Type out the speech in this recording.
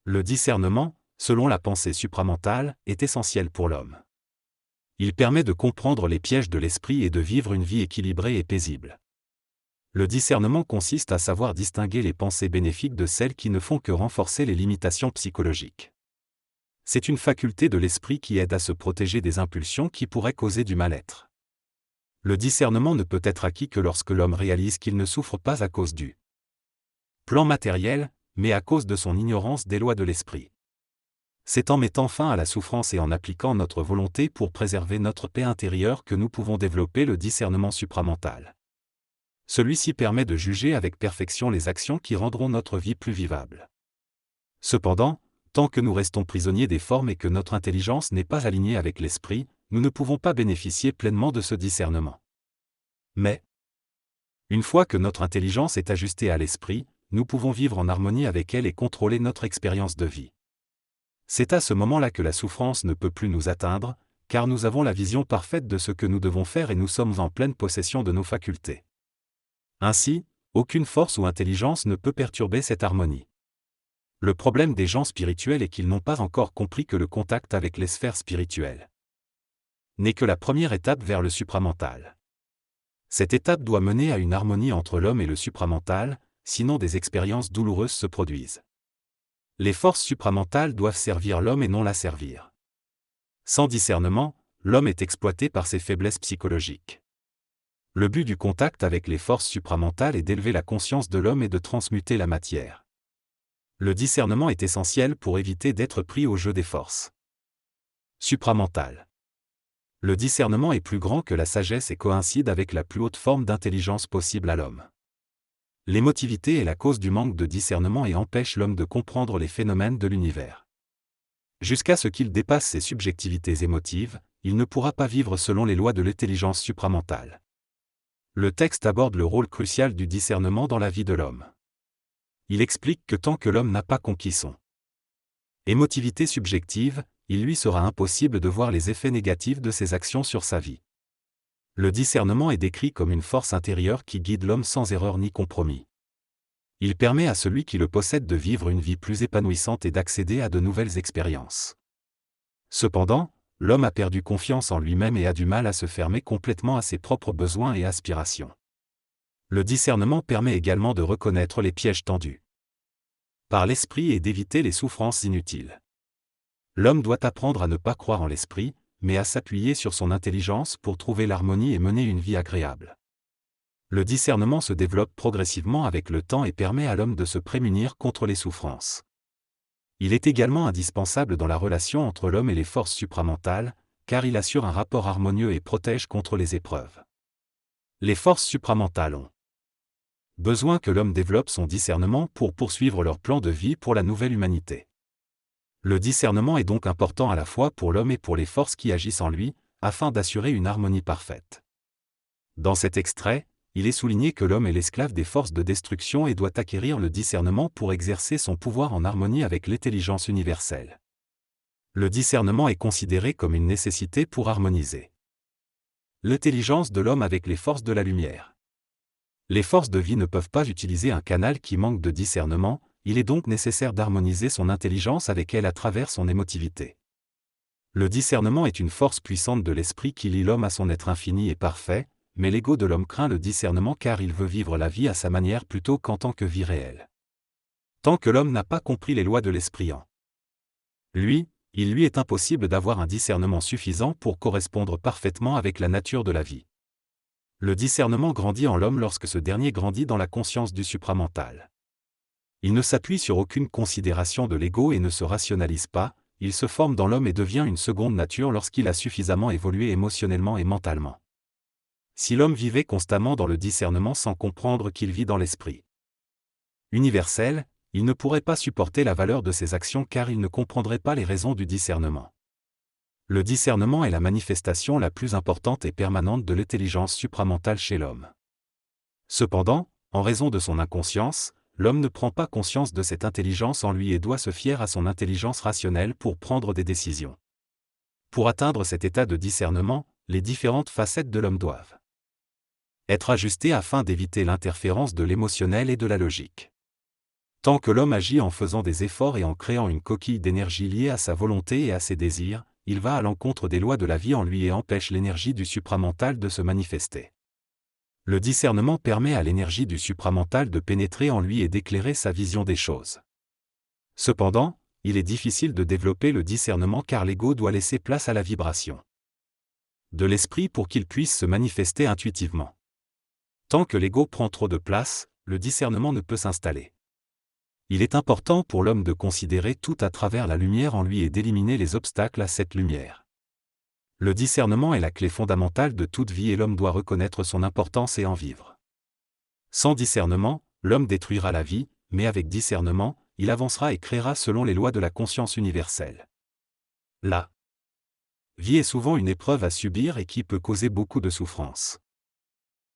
Le discernement, selon la pensée supramentale, est essentiel pour l'homme. Il permet de comprendre les pièges de l'esprit et de vivre une vie équilibrée et paisible. Le discernement consiste à savoir distinguer les pensées bénéfiques de celles qui ne font que renforcer les limitations psychologiques. C'est une faculté de l'esprit qui aide à se protéger des impulsions qui pourraient causer du mal-être. Le discernement ne peut être acquis que lorsque l'homme réalise qu'il ne souffre pas à cause du plan matériel, mais à cause de son ignorance des lois de l'esprit. C'est en mettant fin à la souffrance et en appliquant notre volonté pour préserver notre paix intérieure que nous pouvons développer le discernement supramental. Celui-ci permet de juger avec perfection les actions qui rendront notre vie plus vivable. Cependant, tant que nous restons prisonniers des formes et que notre intelligence n'est pas alignée avec l'esprit, nous ne pouvons pas bénéficier pleinement de ce discernement. Mais, une fois que notre intelligence est ajustée à l'esprit, nous pouvons vivre en harmonie avec elle et contrôler notre expérience de vie. C'est à ce moment-là que la souffrance ne peut plus nous atteindre, car nous avons la vision parfaite de ce que nous devons faire et nous sommes en pleine possession de nos facultés. Ainsi, aucune force ou intelligence ne peut perturber cette harmonie. Le problème des gens spirituels est qu'ils n'ont pas encore compris que le contact avec les sphères spirituelles n'est que la première étape vers le supramental. Cette étape doit mener à une harmonie entre l'homme et le supramental, sinon des expériences douloureuses se produisent. Les forces supramentales doivent servir l'homme et non l'asservir. Sans discernement, l'homme est exploité par ses faiblesses psychologiques. Le but du contact avec les forces supramentales est d'élever la conscience de l'homme et de transmuter la matière. Le discernement est essentiel pour éviter d'être pris au jeu des forces supramentales. Le discernement est plus grand que la sagesse et coïncide avec la plus haute forme d'intelligence possible à l'homme. L'émotivité est la cause du manque de discernement et empêche l'homme de comprendre les phénomènes de l'univers. Jusqu'à ce qu'il dépasse ses subjectivités émotives, il ne pourra pas vivre selon les lois de l'intelligence supramentale. Le texte aborde le rôle crucial du discernement dans la vie de l'homme. Il explique que tant que l'homme n'a pas conquis son émotivité subjective, il lui sera impossible de voir les effets négatifs de ses actions sur sa vie. Le discernement est décrit comme une force intérieure qui guide l'homme sans erreur ni compromis. Il permet à celui qui le possède de vivre une vie plus épanouissante et d'accéder à de nouvelles expériences. Cependant, l'homme a perdu confiance en lui-même et a du mal à se fermer complètement à ses propres besoins et aspirations. Le discernement permet également de reconnaître les pièges tendus par l'esprit et d'éviter les souffrances inutiles. L'homme doit apprendre à ne pas croire en l'esprit, mais à s'appuyer sur son intelligence pour trouver l'harmonie et mener une vie agréable. Le discernement se développe progressivement avec le temps et permet à l'homme de se prémunir contre les souffrances. Il est également indispensable dans la relation entre l'homme et les forces supramentales, car il assure un rapport harmonieux et protège contre les épreuves. Les forces supramentales ont besoin que l'homme développe son discernement pour poursuivre leur plan de vie pour la nouvelle humanité. Le discernement est donc important à la fois pour l'homme et pour les forces qui agissent en lui, afin d'assurer une harmonie parfaite. Dans cet extrait, il est souligné que l'homme est l'esclave des forces de destruction et doit acquérir le discernement pour exercer son pouvoir en harmonie avec l'intelligence universelle. Le discernement est considéré comme une nécessité pour harmoniser l'intelligence de l'homme avec les forces de la lumière. Les forces de vie ne peuvent pas utiliser un canal qui manque de discernement, il est donc nécessaire d'harmoniser son intelligence avec elle à travers son émotivité. Le discernement est une force puissante de l'esprit qui lie l'homme à son être infini et parfait, mais l'ego de l'homme craint le discernement car il veut vivre la vie à sa manière plutôt qu'en tant que vie réelle. Tant que l'homme n'a pas compris les lois de l'esprit en lui, il lui est impossible d'avoir un discernement suffisant pour correspondre parfaitement avec la nature de la vie. Le discernement grandit en l'homme lorsque ce dernier grandit dans la conscience du supramental. Il ne s'appuie sur aucune considération de l'ego et ne se rationalise pas, il se forme dans l'homme et devient une seconde nature lorsqu'il a suffisamment évolué émotionnellement et mentalement. Si l'homme vivait constamment dans le discernement sans comprendre qu'il vit dans l'esprit universel, il ne pourrait pas supporter la valeur de ses actions car il ne comprendrait pas les raisons du discernement. Le discernement est la manifestation la plus importante et permanente de l'intelligence supramentale chez l'homme. Cependant, en raison de son inconscience, l'homme ne prend pas conscience de cette intelligence en lui et doit se fier à son intelligence rationnelle pour prendre des décisions. Pour atteindre cet état de discernement, les différentes facettes de l'homme doivent être ajustées afin d'éviter l'interférence de l'émotionnel et de la logique. Tant que l'homme agit en faisant des efforts et en créant une coquille d'énergie liée à sa volonté et à ses désirs, il va à l'encontre des lois de la vie en lui et empêche l'énergie du supramental de se manifester. Le discernement permet à l'énergie du supramental de pénétrer en lui et d'éclairer sa vision des choses. Cependant, il est difficile de développer le discernement car l'ego doit laisser place à la vibration de l'esprit pour qu'il puisse se manifester intuitivement. Tant que l'ego prend trop de place, le discernement ne peut s'installer. Il est important pour l'homme de considérer tout à travers la lumière en lui et d'éliminer les obstacles à cette lumière. Le discernement est la clé fondamentale de toute vie et l'homme doit reconnaître son importance et en vivre. Sans discernement, l'homme détruira la vie, mais avec discernement, il avancera et créera selon les lois de la conscience universelle. La vie est souvent une épreuve à subir et qui peut causer beaucoup de souffrance.